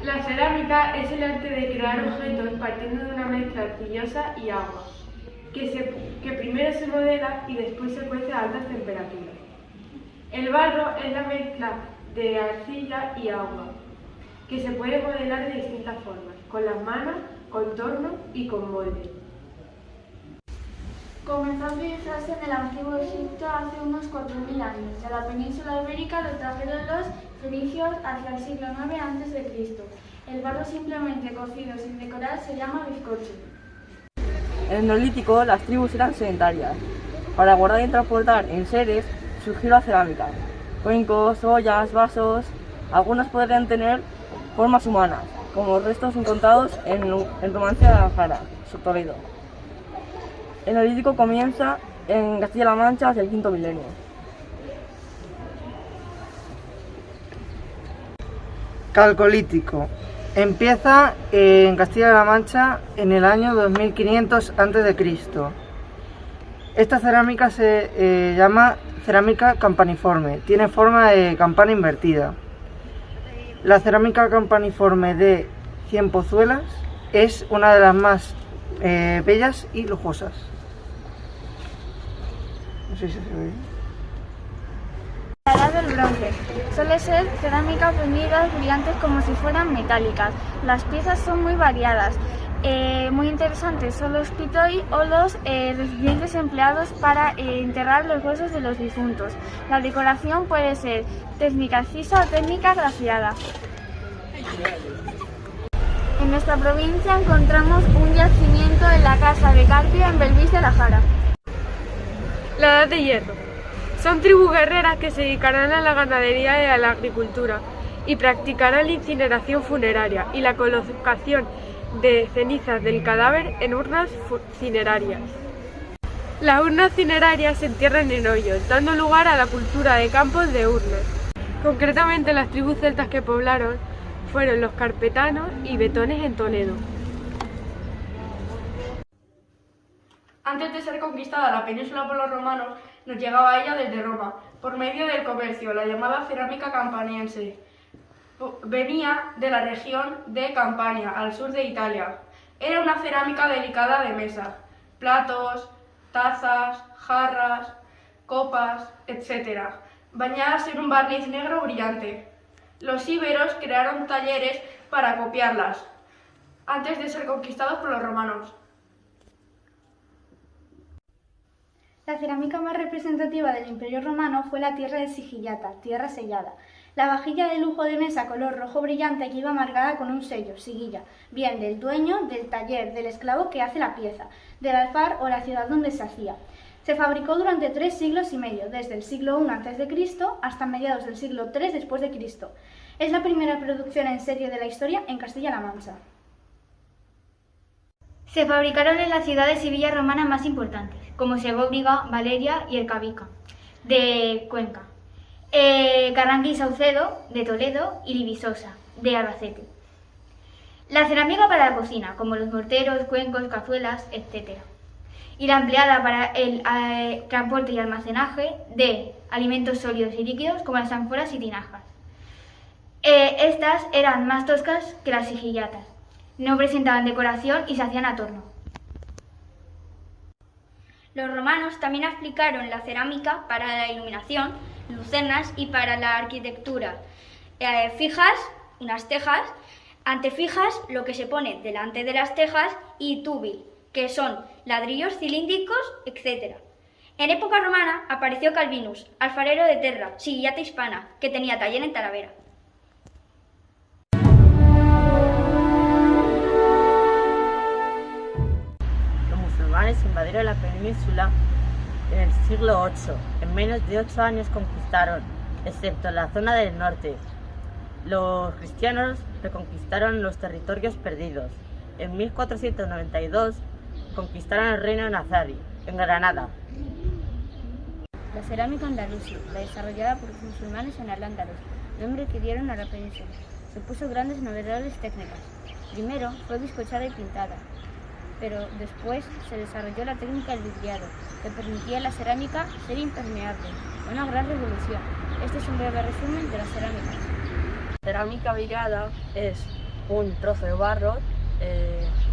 La cerámica es el arte de crear objetos partiendo de una mezcla arcillosa y agua, que primero se modela y después se cuece a altas temperaturas. El barro es la mezcla de arcilla y agua, que se puede modelar de distintas formas, con las manos, con torno y con molde. Comenzó a utilizarse en el antiguo Egipto hace unos 4.000 años. De la península ibérica lo trajeron los fenicios hacia el siglo IX a.C. El barro simplemente cocido sin decorar se llama bizcocho. En el Neolítico las tribus eran sedentarias. Para guardar y transportar enseres surgió la cerámica. Cuencos, ollas, vasos. Algunos podrían tener formas humanas, como restos encontrados en Romancia de Guadalajara, Toledo. El Neolítico comienza en Castilla-La Mancha hacia el quinto milenio. Calcolítico. Empieza en Castilla-La Mancha en el año 2500 a.C. Esta cerámica se llama cerámica campaniforme. Tiene forma de campana invertida. La cerámica campaniforme de Cienpozuelas es una de las más bellas y lujosas. No sé si se ve. La edad del bronce. Suele ser cerámica fundidas brillantes como si fueran metálicas. Las piezas son muy variadas. Muy interesantes son los pitoi o los recipientes empleados para enterrar los huesos de los difuntos. La decoración puede ser técnica cisa o técnica grafiada. En nuestra provincia encontramos un yacimiento en la casa de Carpio en Belvís de la Jara. La Edad de Hierro. Son tribus guerreras que se dedicarán a la ganadería y a la agricultura y practicarán la incineración funeraria y la colocación de cenizas del cadáver en urnas cinerarias. Las urnas cinerarias se entierran en hoyos, dando lugar a la cultura de campos de urnas. Concretamente, las tribus celtas que poblaron fueron los carpetanos y betones en Toledo. Antes de ser conquistada la península por los romanos, nos llegaba a ella desde Roma, por medio del comercio, la llamada cerámica campaniense. Venía de la región de Campania, al sur de Italia. Era una cerámica delicada de mesa, platos, tazas, jarras, copas, etc., bañadas en un barniz negro brillante. Los íberos crearon talleres para copiarlas, antes de ser conquistados por los romanos. La cerámica más representativa del Imperio Romano fue la tierra de sigillata, tierra sellada. La vajilla de lujo de mesa color rojo brillante que iba marcada con un sello, siguilla, bien del dueño, del taller, del esclavo que hace la pieza, del alfar o la ciudad donde se hacía. Se fabricó durante 3 siglos y medio, desde el siglo I a.C. hasta mediados del siglo III después de Cristo. Es la primera producción en serie de la historia en Castilla-La Mancha. Se fabricaron en las ciudades y villas romanas más importantes, como Segóbriga, Valeria y Ercabica, de Cuenca, Carranque y Saucedo, de Toledo, y Vivisosa, de Albacete. La cerámica para la cocina, como los morteros, cuencos, cazuelas, etc. Y la empleada para el transporte y almacenaje de alimentos sólidos y líquidos, como las ánforas y tinajas. Estas eran más toscas que las sigillatas. No presentaban decoración y se hacían a torno. Los romanos también aplicaron la cerámica para la iluminación, lucernas y para la arquitectura. Fijas, unas tejas, antefijas, lo que se pone delante de las tejas, y túbil, que son ladrillos cilíndricos, etc. En época romana apareció Calvinus, alfarero de Terra, sigillata hispana, que tenía taller en Talavera. Invadieron la península en el siglo VIII. En menos de 8 años conquistaron, excepto la zona del norte. Los cristianos reconquistaron los territorios perdidos. En 1492 conquistaron el reino de Nazarí, en Granada. La cerámica andalusí, la desarrollada por los musulmanes en Al-Ándalus, nombre que dieron a la península, supuso grandes novedades técnicas. Primero fue bizcochada y pintada, pero después se desarrolló la técnica del vidriado, que permitía a la cerámica ser impermeable. Una gran revolución. Este es un breve resumen de la cerámica. La cerámica vidriada es un trozo de barro,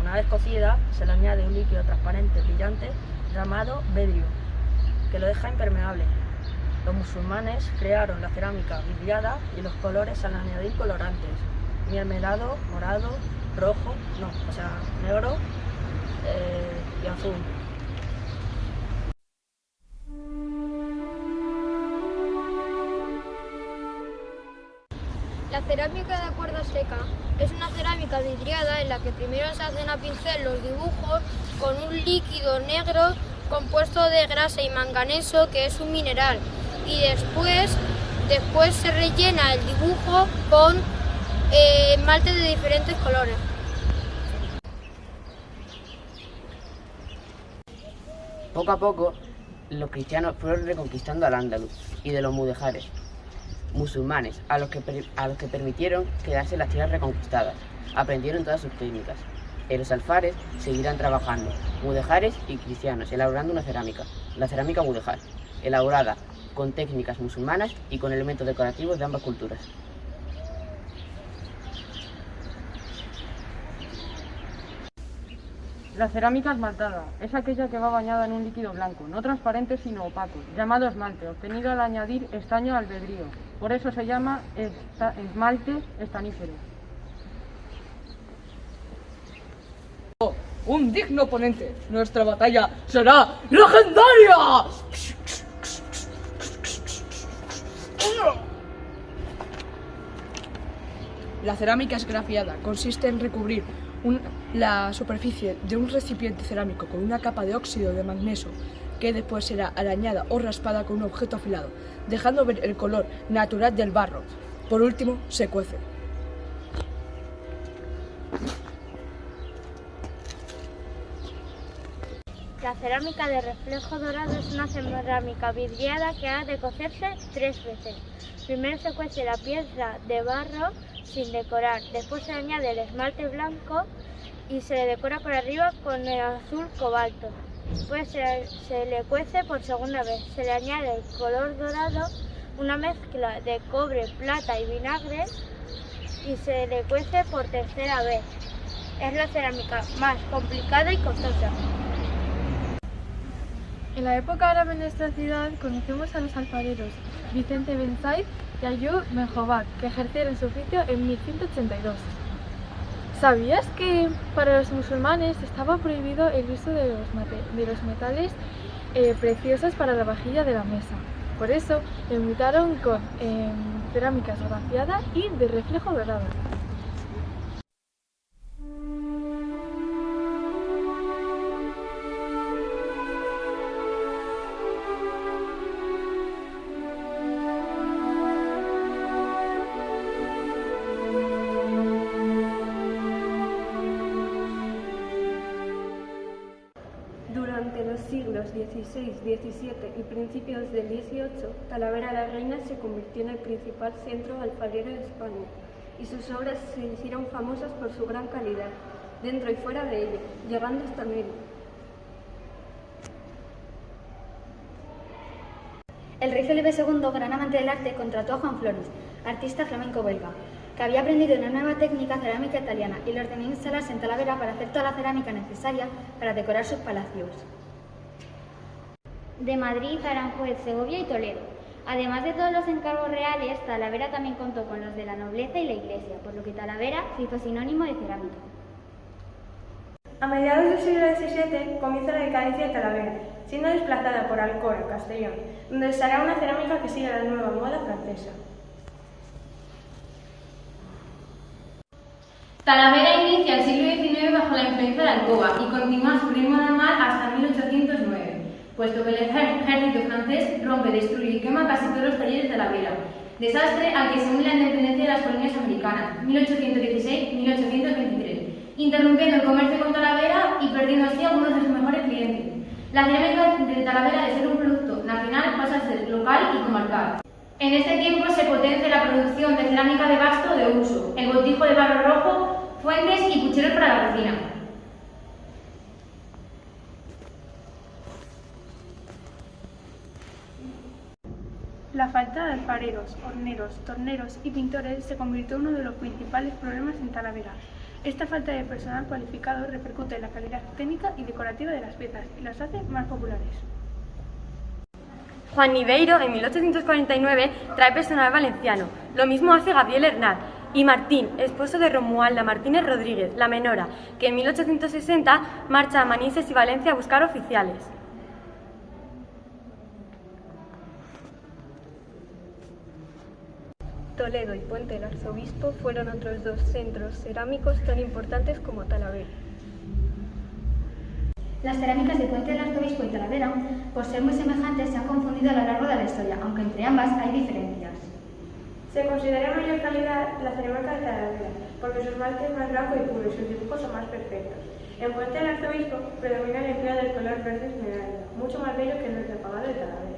una vez cocida, se le añade un líquido transparente brillante llamado bedrio, que lo deja impermeable. Los musulmanes crearon la cerámica vidriada y los colores al añadir colorantes: mermelado, morado, rojo, negro y azul. La cerámica de cuerda seca es una cerámica vidriada en la que primero se hacen a pincel los dibujos con un líquido negro compuesto de grasa y manganeso, que es un mineral, y después se rellena el dibujo con esmaltes de diferentes colores. Poco a poco, los cristianos fueron reconquistando al-Ándalus y de los mudéjares musulmanes, a los que permitieron quedarse en las tierras reconquistadas. Aprendieron todas sus técnicas. En los alfares seguirán trabajando mudéjares y cristianos, elaborando una cerámica, la cerámica mudéjar, elaborada con técnicas musulmanas y con elementos decorativos de ambas culturas. La cerámica esmaltada es aquella que va bañada en un líquido blanco, no transparente sino opaco, llamado esmalte, obtenido al añadir estaño al vedrío. Por eso se llama esmalte estanífero. Un digno oponente. Nuestra batalla será legendaria. La cerámica esgrafiada consiste en recubrir la superficie de un recipiente cerámico con una capa de óxido de magnesio, que después será arañada o raspada con un objeto afilado, dejando ver el color natural del barro. Por último, se cuece. La cerámica de reflejo dorado es una cerámica vidriada que ha de cocerse 3 veces. Primero se cuece la piedra de barro sin decorar, después se añade el esmalte blanco y se le decora por arriba con el azul cobalto. Después se le cuece por segunda vez, se le añade el color dorado, una mezcla de cobre, plata y vinagre, y se le cuece por tercera vez. Es la cerámica más complicada y costosa. En la época árabe en nuestra ciudad conocemos a los alfareros Vicente Ben Said y Ayub Ben Jobat, que ejercieron su oficio en 1182. ¿Sabías que para los musulmanes estaba prohibido el uso de los metales preciosos para la vajilla de la mesa? Por eso lo imitaron con cerámica esgrafiada y de reflejo dorado. Durante los siglos XVI, XVII y principios del XVIII, Talavera la Reina se convirtió en el principal centro alfarero de España y sus obras se hicieron famosas por su gran calidad, dentro y fuera de ella, llegando hasta América. El rey Felipe II, gran amante del arte, contrató a Juan Flores, artista flamenco belga, que había aprendido una nueva técnica cerámica italiana y le ordenó instalarse en Talavera para hacer toda la cerámica necesaria para decorar sus palacios. De Madrid, Aranjuez, Segovia y Toledo. Además de todos los encargos reales, Talavera también contó con los de la nobleza y la iglesia, por lo que Talavera se hizo sinónimo de cerámica. A mediados del siglo XVII comienza la decadencia de Talavera, siendo desplazada por Alcora, Castellón, donde se hará una cerámica que sigue la nueva moda francesa. Talavera inicia el siglo XIX bajo la influencia de Alcoba y continúa su ritmo normal hasta 1809, puesto que el ejército francés rompe, destruye y quema casi todos los talleres de Talavera. Desastre al que se une la independencia de las colonias americanas, 1816-1823, interrumpiendo el comercio con Talavera y perdiendo así algunos de sus mejores clientes. La cerámica de Talavera, de ser un producto nacional, pasa a ser local y comarcal. En este tiempo se potencia la producción de cerámica de gasto de uso, el botijo de barro rojo, fuentes y pucheros para la cocina. La falta de alfareros, horneros, torneros y pintores se convirtió en uno de los principales problemas en Talavera. Esta falta de personal cualificado repercute en la calidad técnica y decorativa de las piezas y las hace más populares. Juan Niveiro, en 1849, trae personal valenciano. Lo mismo hace Gabriel Hernán y Martín, esposo de Romualda Martínez Rodríguez, la menora, que en 1860 marcha a Manises y Valencia a buscar oficiales. Toledo y Puente del Arzobispo fueron otros dos centros cerámicos tan importantes como Talavera. Las cerámicas de Puente del Arzobispo y Talavera, por ser muy semejantes, se han confundido a lo largo de la historia, aunque entre ambas hay diferencias. Se considera mayor calidad la cerámica de Talavera, porque su esmalte es más blanco y puro y sus dibujos son más perfectos. En Puente del Arzobispo predomina el empleo del color verde esmeralda, mucho más bello que el apagado de Talavera.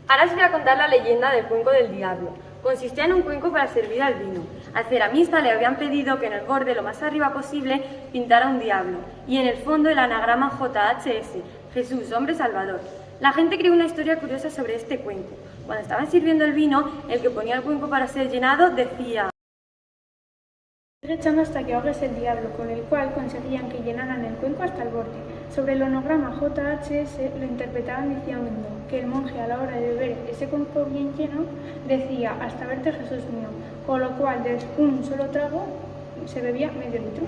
Ahora os voy a contar la leyenda del cuenco del diablo. Consistía en un cuenco para servir al vino. Al ceramista le habían pedido que en el borde, lo más arriba posible, pintara un diablo, y en el fondo el anagrama JHS, Jesús, hombre salvador. La gente creó una historia curiosa sobre este cuenco. Cuando estaban sirviendo el vino, el que ponía el cuenco para ser llenado decía: Sigue echando hasta que ahogues el diablo, con el cual conseguían que llenaran el cuenco hasta el borde. Sobre el onograma JHS lo interpretaban diciendo que el monje, a la hora de beber ese cuenco bien lleno, decía: hasta verte, Jesús mío, con lo cual de un solo trago se bebía medio litro.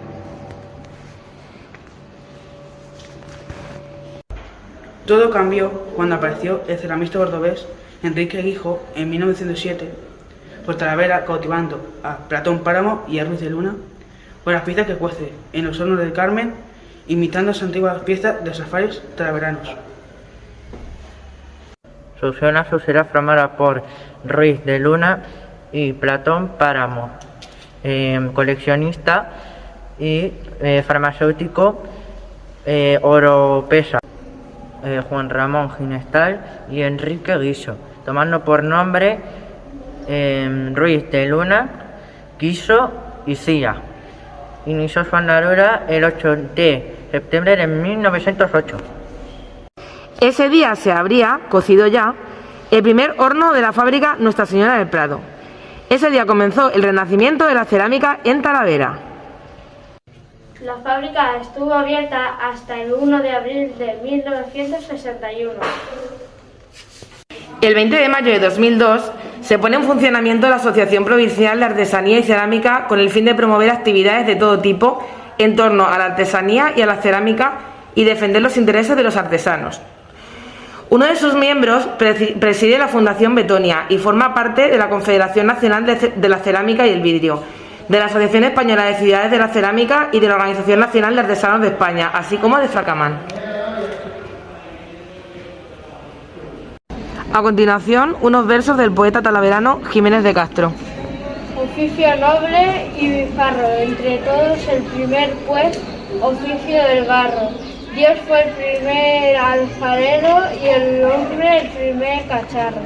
Todo cambió cuando apareció el ceramista cordobés Enrique Guijo en 1907 por Talavera, cautivando a Platón Páramo y a Ruiz de Luna por las piezas que cuece en los hornos del Carmen, imitando las antiguas piezas de safaris talaveranos. Su zona será formada por Ruiz de Luna y Platón Páramo, coleccionista y farmacéutico Oropesa, Juan Ramón Ginestal y Enrique Guiso, tomando por nombre Ruiz de Luna, Guiso y Cía. Inició su andadura el 8 de septiembre de 1908. Ese día se abría, cocido ya, el primer horno de la fábrica Nuestra Señora del Prado. Ese día comenzó el renacimiento de la cerámica en Talavera. La fábrica estuvo abierta hasta el 1 de abril de 1961. El 20 de mayo de 2002 se pone en funcionamiento la Asociación Provincial de Artesanía y Cerámica con el fin de promover actividades de todo tipo en torno a la artesanía y a la cerámica y defender los intereses de los artesanos. Uno de sus miembros preside la Fundación Betonia y forma parte de la Confederación Nacional de la Cerámica y el Vidrio, de la Asociación Española de Ciudades de la Cerámica y de la Organización Nacional de Artesanos de España, así como de Fracamán. A continuación, unos versos del poeta talaverano Jiménez de Castro. Oficio noble y bizarro, entre todos el primer, pues, oficio del barro. Dios fue el primer alfarero y el hombre el primer cacharro.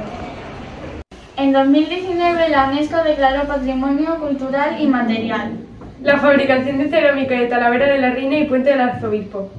En 2019 la UNESCO declaró Patrimonio Cultural Inmaterial la fabricación de cerámica de Talavera de la Reina y Puente del Arzobispo.